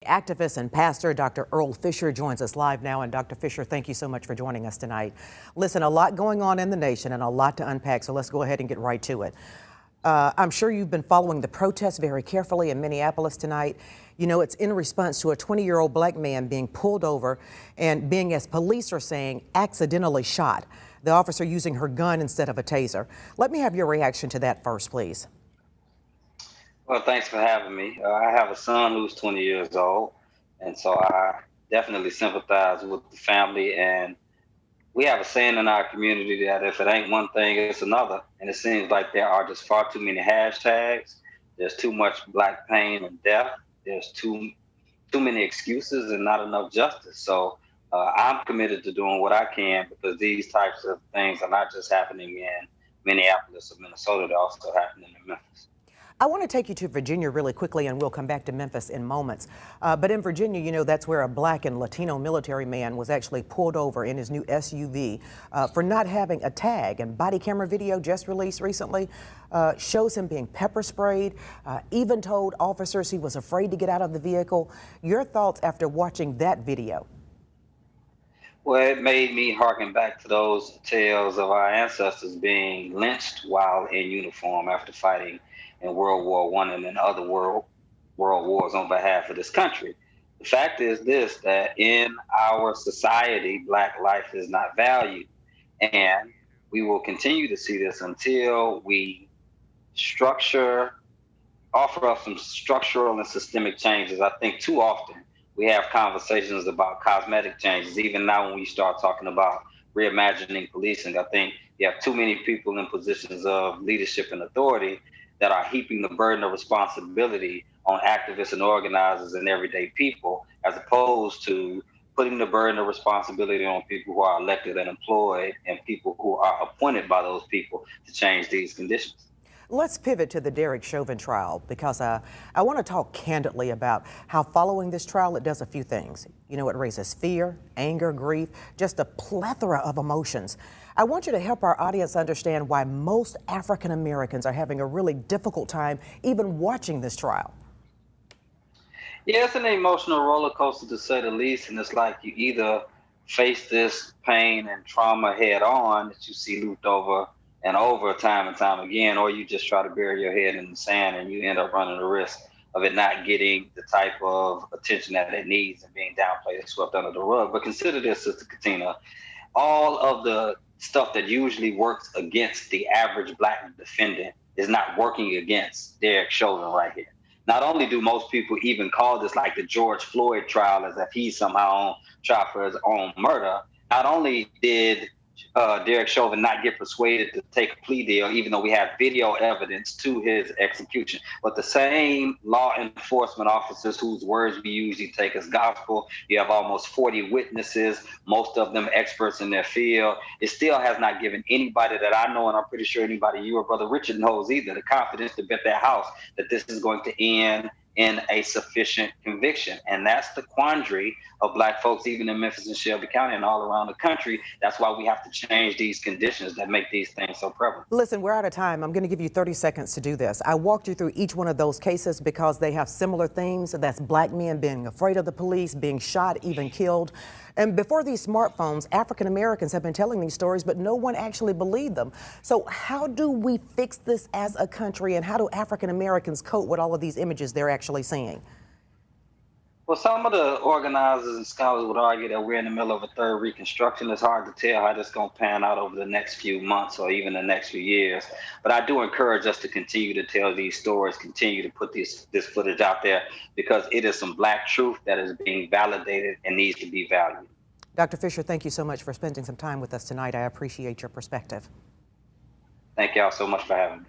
Activist and pastor Dr. Earl Fisher joins us live now. And Dr. Fisher, thank you so much for joining us tonight. Listen, a lot going on in the nation and a lot to unpack, so let's go ahead and get right to it. I'm sure you've been following the protests very carefully in Minneapolis tonight. You know, it's in response to a 20-year-old black man being pulled over and being, as police are saying, accidentally shot. The officer using her gun instead of a taser. Let me have your reaction to that first, please. Well, thanks for having me. I have a son who's 20 years old, and so I definitely sympathize with the family. And we have a saying in our community that if it ain't one thing, it's another. And it seems like there are just far too many hashtags. There's too much black pain and death. There's too many excuses and not enough justice. So I'm committed to doing what I can, because these types of things are not just happening in Minneapolis or Minnesota; they're also happening in Memphis. I want to take you to Virginia really quickly, and we'll come back to Memphis in moments. But in Virginia, you know, that's where a black and Latino military man was actually pulled over in his new SUV for not having a tag. And body camera video just released recently shows him being pepper sprayed, even told officers he was afraid to get out of the vehicle. Your thoughts after watching that video? Well, it made me harken back to those tales of our ancestors being lynched while in uniform after fighting in World War I and in other world wars on behalf of this country. The fact is this, that in our society, black life is not valued. And we will continue to see this until we structure offer up some structural and systemic changes. I think too often we have conversations about cosmetic changes. Even now, when we start talking about reimagining policing, I think you have too many people in positions of leadership and authority that are heaping the burden of responsibility on activists and organizers and everyday people, as opposed to putting the burden of responsibility on people who are elected and employed and people who are appointed by those people to change these conditions. Let's pivot to the Derek Chauvin trial, because I want to talk candidly about how following this trial, it does a few things. You know, it raises fear, anger, grief, just a plethora of emotions. I want you to help our audience understand why most African Americans are having a really difficult time even watching this trial. Yeah, it's an emotional roller coaster, to say the least. And it's like you either face this pain and trauma head on that you see looped over and over time and time again, or you just try to bury your head in the sand and you end up running the risk of it not getting the type of attention that it needs and being downplayed and swept under the rug. But consider this, Sister Katina, all of the stuff that usually works against the average black defendant is not working against Derek Chauvin right here. Not only do most people even call this like the George Floyd trial, as if he's somehow on trial for his own murder, not only did Derek Chauvin not get persuaded to take a plea deal, even though we have video evidence to his execution, but the same law enforcement officers whose words we usually take as gospel, you have almost 40 witnesses, most of them experts in their field. It still has not given anybody that I know, and I'm pretty sure anybody you or Brother Richard knows either, the confidence to bet their house that this is going to end in a sufficient conviction. And that's the quandary of black folks, even in Memphis and Shelby County and all around the country. That's why we have to change these conditions that make these things so prevalent. Listen, we're out of time. I'm going to give you 30 seconds to do this. I walked you through each one of those cases because they have similar themes. That's black men being afraid of the police, being shot, even killed. And before these smartphones, African Americans have been telling these stories, but no one actually believed them. So how do we fix this as a country, and how do African Americans cope with all of these images they're actually seeing? Well, some of the organizers and scholars would argue that we're in the middle of a third Reconstruction. It's hard to tell how this is going to pan out over the next few months or even the next few years. But I do encourage us to continue to tell these stories, continue to put this footage out there, because it is some black truth that is being validated and needs to be valued. Dr. Fisher, thank you so much for spending some time with us tonight. I appreciate your perspective. Thank y'all so much for having me.